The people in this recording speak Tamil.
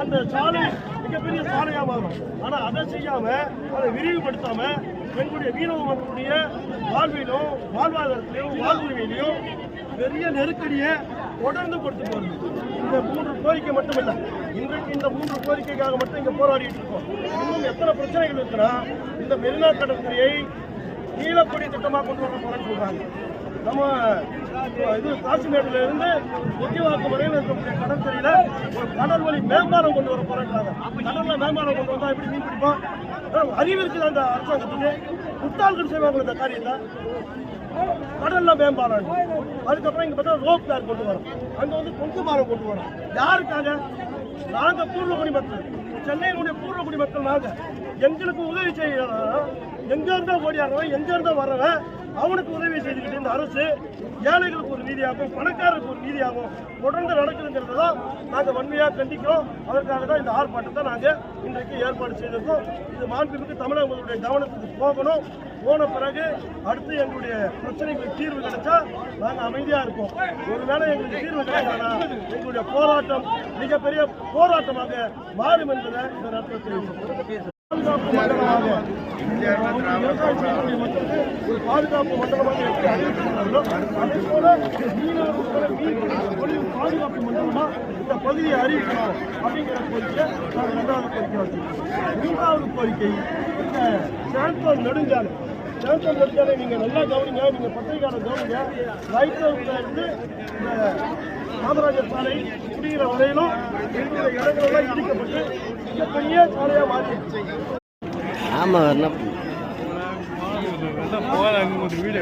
அந்த சாலை மிகப்பெரிய சாலையா மாறும். ஆனா அதை செய்யாம அதை விரிவுபடுத்தாம எங்களுடைய மீனவ மக்களுடைய வாழ்விலும் வாழ்வாதாரத்திலையும் வாழ்வுரிமையிலையும் பெரிய நெருக்கடியை தொடர்ந்து கொடுத்து போகுது. இந்த 3 கோரிக்கை மட்டுமில்லை, இன்றைக்கு இந்த 3 கோரிக்கைக்காக மட்டும் இங்க போராடிட்டு இருக்கோம். இன்னும் எத்தனை பிரச்சனைகள் இருக்குன்னா, இந்த மெரினா கடற்கரையை நீலக்கொடி திட்டமாக கொண்டு வர போறேன்னு சொல்றாங்க. நம்ம இது காசிமேடுல இருந்து முக்கியவாக்கம் வரையில் இருக்கக்கூடிய கடற்கரையில ஒரு கடல் வழி மேம்பாலம் கொண்டு வர போறாங்க. கடல்ல மேம்பாலம் கொண்டு வந்தா எப்படி மீன் பிடிப்போம்? அறிவு இருக்குது அந்த அரசாங்கத்துக்கு. முட்டாள்கள் செய்வாங்க இந்த காரியத்தை. கடல்ல மேம்பாலம், அதுக்கப்புறம் இங்க பார்த்தா ரோப் கார் கொண்டு வரோம், அங்க வந்து கொங்கு மாரம் கொண்டு வரோம். யாருக்காக? நாங்க பூர்வகுடி மக்கள், சென்னையினுடைய பூர்வகுடி மக்கள். நாங்க எங்களுக்கு உதவி செய்யணும். எங்க இருந்தா ஓடியாடுறவன், எங்க இருந்தா வர்றவன் அவனுக்கு உதவி செய்துக்கிட்டு இந்த அரசு ஏழைகளுக்கு ஒரு நீதியாகும், பணக்காரருக்கு ஒரு நீதியாகும் தொடர்ந்து நடக்குதுங்கிறத தான் நாங்கள் வன்மையாக கண்டிக்கிறோம். அதற்காக தான் இந்த ஆர்ப்பாட்டத்தை நாங்கள் இன்றைக்கு ஏற்பாடு செய்திருக்கோம். இது மாண்புமிகு தமிழக முதல்வருடைய கவனத்துக்கு போகணும். போன பிறகு அடுத்து எங்களுடைய பிரச்சனைகளுக்கு தீர்வு கிடைச்சா நாங்கள் அமைதியாக இருப்போம். ஒருவேளை எங்களுக்கு தீர்வு கிடைக்கலன்னா எங்களுடைய போராட்டம் மிகப்பெரிய போராட்டமாக மாறும் என்பதை இந்த நேரத்தில் தெரிவிக்கிறோம். பாதுகாப்பு மண்டலமாக ஒரு பாதுகாப்பு மண்டலமாக எப்படி அறிவிக்கிறார்களோ அதே போல மீனவர்கள் பாதுகாப்பு மண்டலமா இந்த பகுதியை அறிவிக்கணும் அப்படிங்கிற கோரிக்கை நாங்கள் 2வது கோரிக்கை வச்சிருக்கோம். 3வது கோரிக்கை இந்த சாந்தோல் நெடுஞ்சாலை. சாந்தோல் நெடுஞ்சாலை நீங்கள் நல்லா கவனிங்க, நீங்கள் பத்திரிகையாளர் கவனிங்க. ரைட் ஹவுஸ்ல இருந்து இந்த காமராஜர் சாலை குடியிற வரையிலும் இருக்கிற இடங்களெல்லாம் இடிக்கப்பட்டு மிகப்பெரிய சாலையா மாறிடுச்சு. ஆமா வீடு